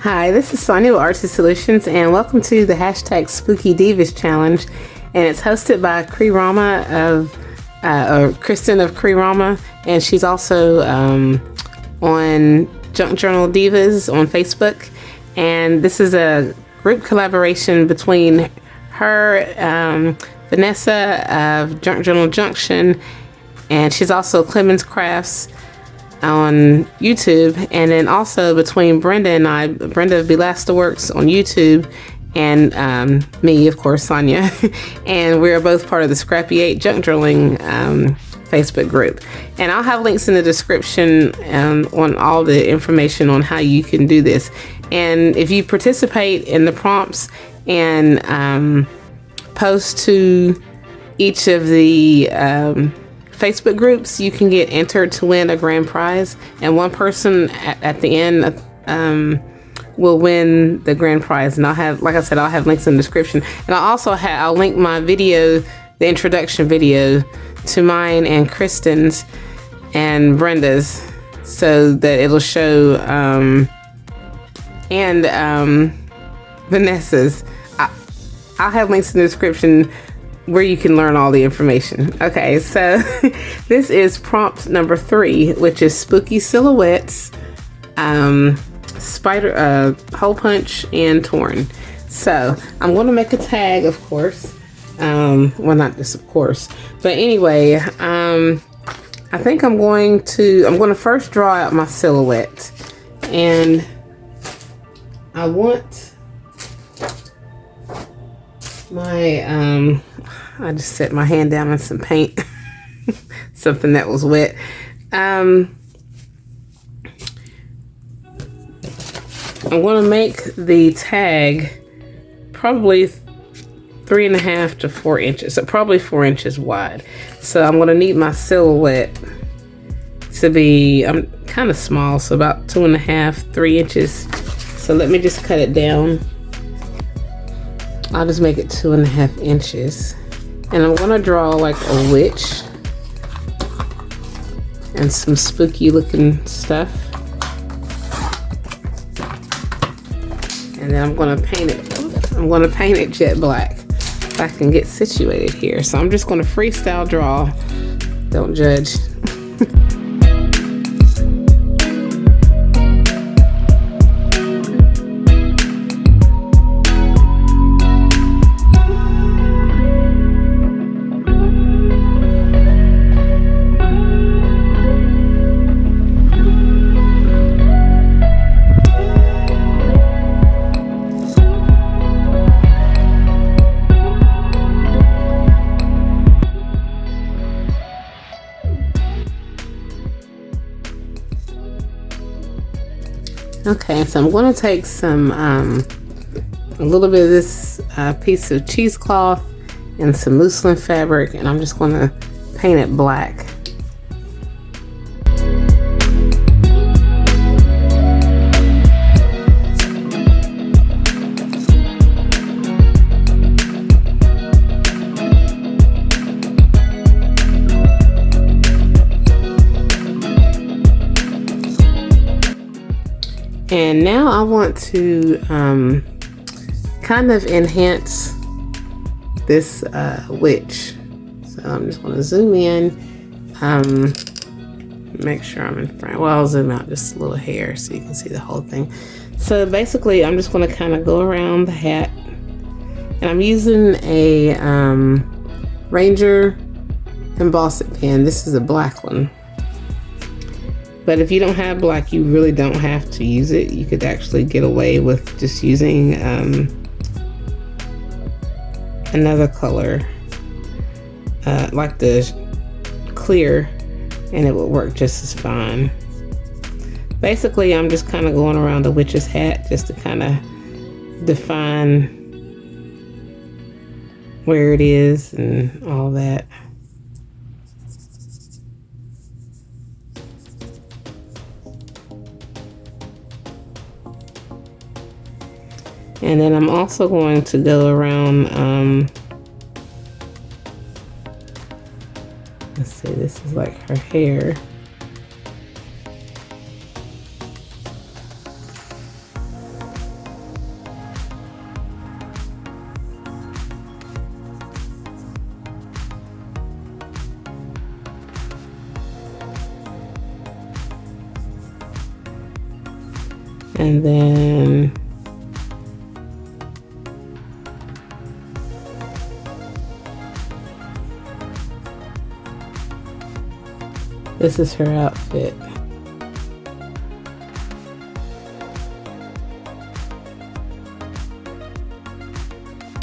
Hi, this is Sonia with Artsy Solutions, and welcome to the hashtag Spooky Divas Challenge. And it's hosted by Rama or Kristen of Rama, and she's also on Junk Journal Divas on Facebook. And this is a group collaboration between her, Vanessa of Junk Journal Junction, and she's also Clemons Crafts on YouTube, and then also between Brenda and I, Brenda of Belastaworks on YouTube, and me, of course, Sonia, and we're both part of the Scrappy 8 Junk Journaling Facebook group. And I'll have links in the description on all the information on how you can do this. And if you participate in the prompts and post to each of the Facebook groups, you can get entered to win a grand prize, and one person at the end will win the grand prize. And I'll have, like I said, I'll have links in the description, and I'll link my video, the introduction video, to mine and Kristen's and Brenda's, so that it'll show and Vanessa's. I'll have links in the description where you can learn all the information. Okay, so this is prompt number 3, which is spooky silhouettes, spider, hole punch, and torn. So I'm going to make a tag, of course. Well, not this, of course, but anyway, I think I'm going to first draw out my silhouette, and I want my I just set my hand down in some paint, something that was wet. I'm going to make the tag probably 3.5 to 4 inches, so probably 4 inches wide. So I'm going to need my silhouette to be, I'm kind of small, so about 2.5, 3 inches. So let me just cut it down. I'll just make it 2.5 inches. And I'm gonna draw like a witch and some spooky looking stuff. And then I'm gonna paint it jet black if I can get situated here. So I'm just gonna freestyle draw. Don't judge. Okay, so I'm going to take some, a little bit of this piece of cheesecloth and some muslin fabric, and I'm just going to paint it black. And now I want to kind of enhance this witch. So I'm just going to zoom in, make sure I'm in front. Well, I'll zoom out just a little hair so you can see the whole thing. So basically, I'm just going to kind of go around the hat, and I'm using a Ranger embossing pen. This is a black one. But if you don't have black, you really don't have to use it. You could actually get away with just using another color, like the clear, and it would work just as fine. Basically, I'm just kind of going around the witch's hat just to kind of define where it is and all that. And then I'm also going to go around, let's see, this is like her hair. And then this is her outfit.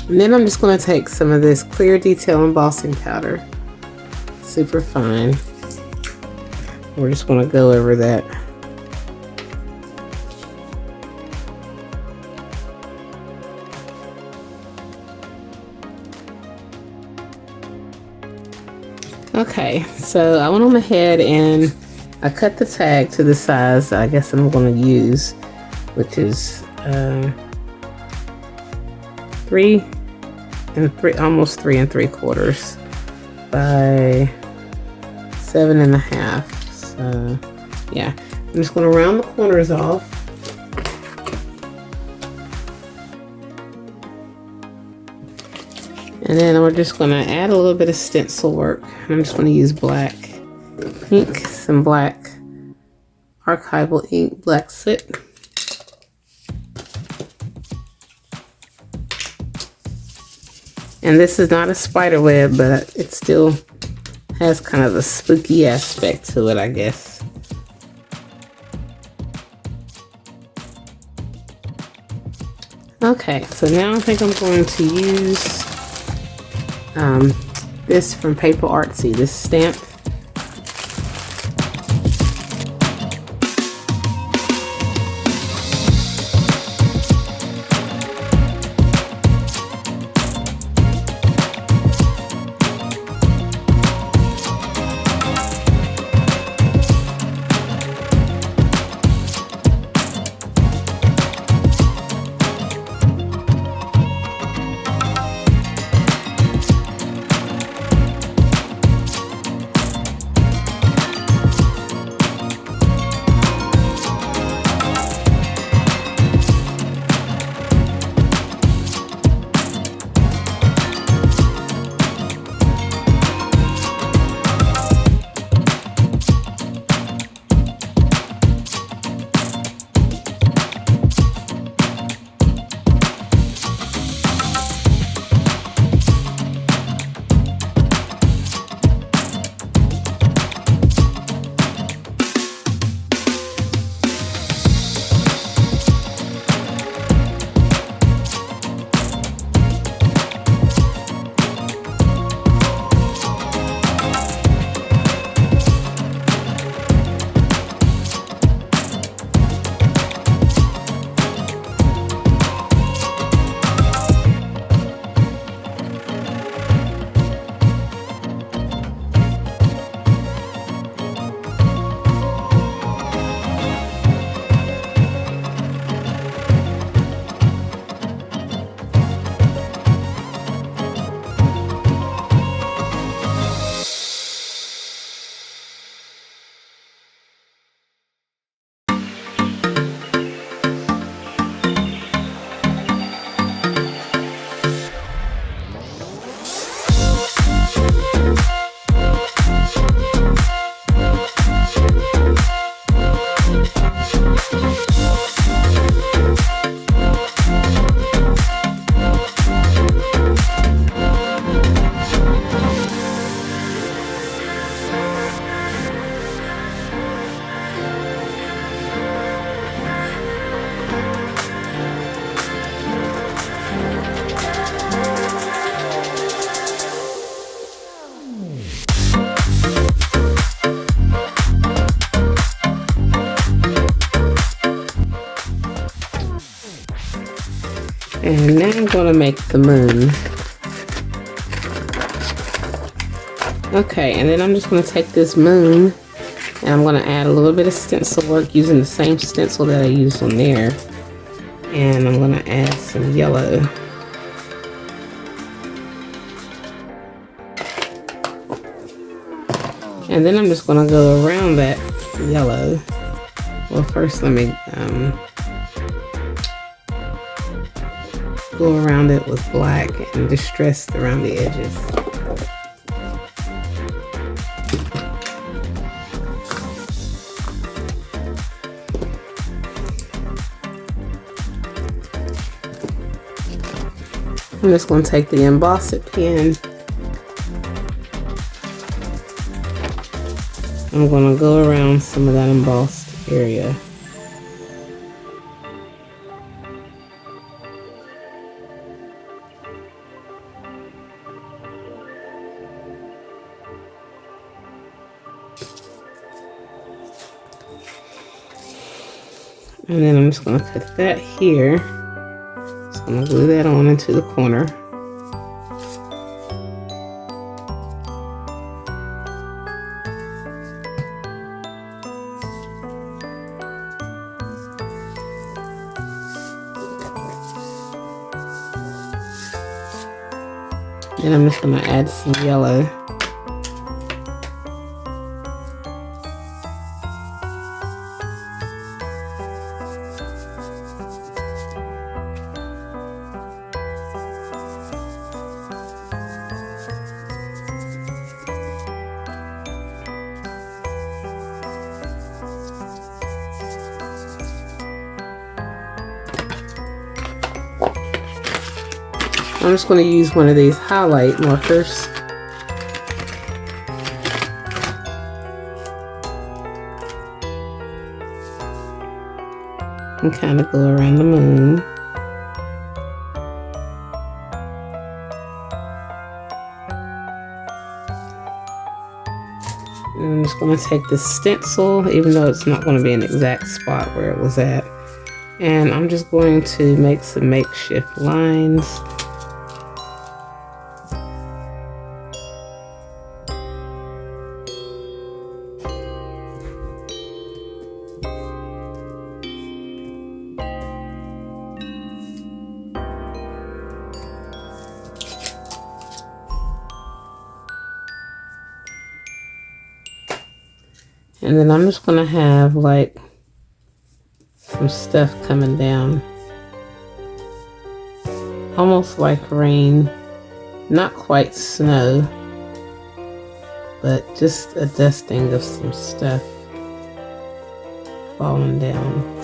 And then I'm just going to take some of this clear detail embossing powder, super fine. We're just going to go over that. Okay, so I went on ahead and I cut the tag to the size I guess I'm going to use, which is almost 3 3/4 by 7.5. So yeah, I'm just going to round the corners off. And then we're just going to add a little bit of stencil work. I'm just going to use black ink, some black archival ink, black soot. And this is not a spider web, but it still has kind of a spooky aspect to it, I guess. Okay, so now I think I'm going to use this from Paper Artsy, this stamp. And now I'm going to make the moon. Okay, and then I'm just going to take this moon and I'm going to add a little bit of stencil work using the same stencil that I used on there. And I'm going to add some yellow. And then I'm just going to go around that yellow. Well, first let me go around it with black and distress around the edges. I'm just going to take the emboss it pen. I'm going to go around some of that embossed area. And then I'm just going to put that here. Just going to glue that on into the corner. Then I'm just going to add some yellow. I'm just going to use one of these highlight markers. And kind of go around the moon. And I'm just going to take this stencil, even though it's not going to be an exact spot where it was at. And I'm just going to make some makeshift lines. And then I'm just going to have like some stuff coming down. Almost like rain. Not quite snow. But just a dusting of some stuff falling down.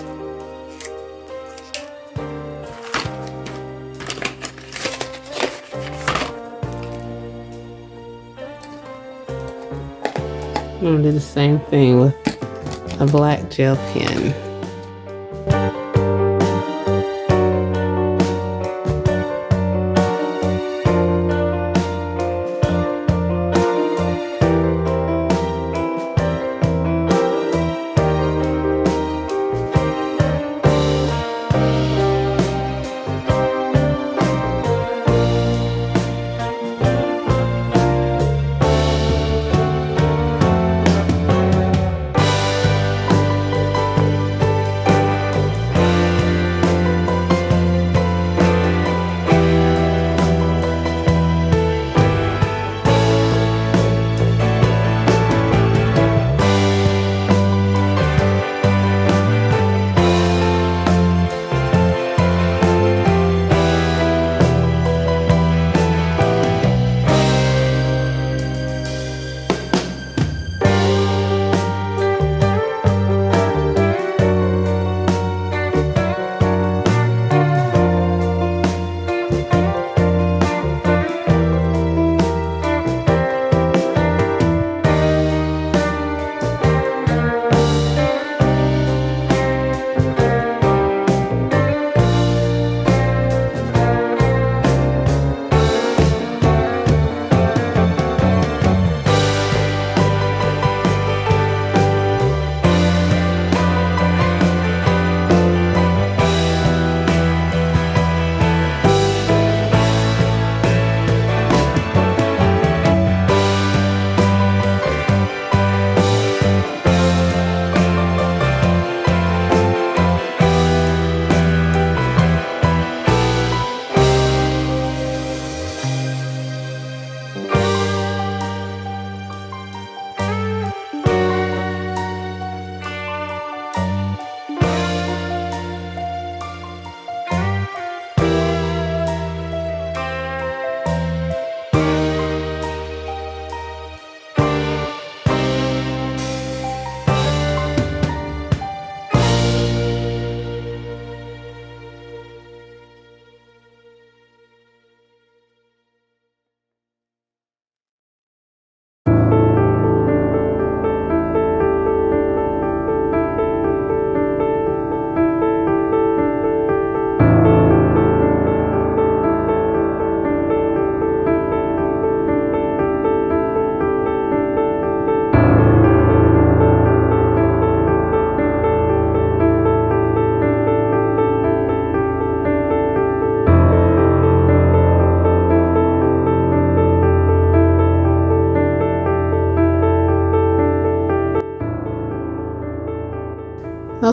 I'm going to do the same thing with a black gel pen.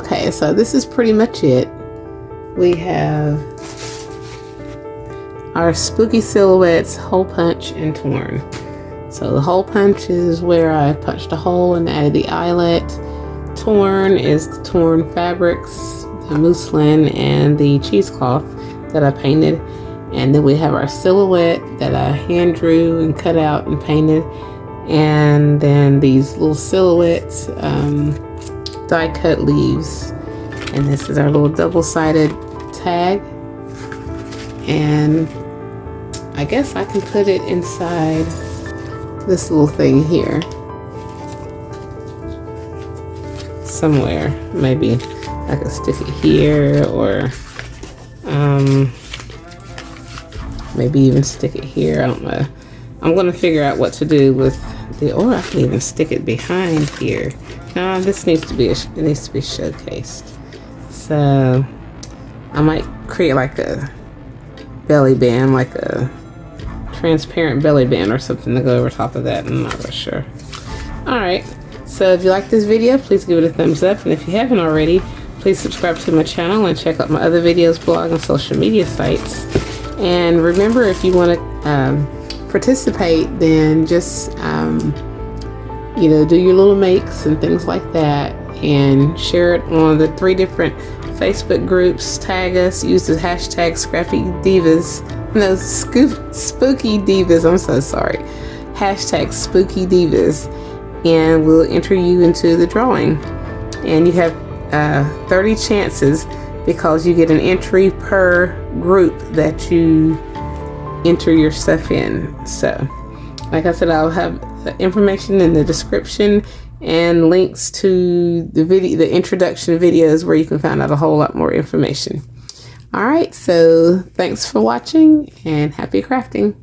Okay, so this is pretty much it. We have our spooky silhouettes, hole punch and torn. So the hole punch is where I punched a hole and added the eyelet. Torn is the torn fabrics, the muslin and the cheesecloth that I painted. And then we have our silhouette that I hand drew and cut out and painted. And then these little silhouettes, die cut leaves. And this is our little double-sided tag. And I guess I can put it inside this little thing here. Somewhere. Maybe I could stick it here, or maybe even stick it here. I don't know. I'm gonna figure out what to do with the, or I can even stick it behind here. No, this needs to be showcased. So I might create like a belly band, like a transparent belly band or something to go over top of that. I'm not really sure. Alright, so if you like this video, please give it a thumbs up, and if you haven't already, please subscribe to my channel and check out my other videos, blog, and social media sites. And remember, if you want to participate, then just you know, do your little makes and things like that, and share it on the 3 different Facebook groups. Tag us, use the hashtag Spooky Divas, I'm so sorry. Hashtag Spooky Divas, and we'll enter you into the drawing. And you have 30 chances, because you get an entry per group that you enter your stuff in. So, like I said, I'll have information in the description and links to the introduction videos where you can find out a whole lot more information. All right, so thanks for watching and happy crafting.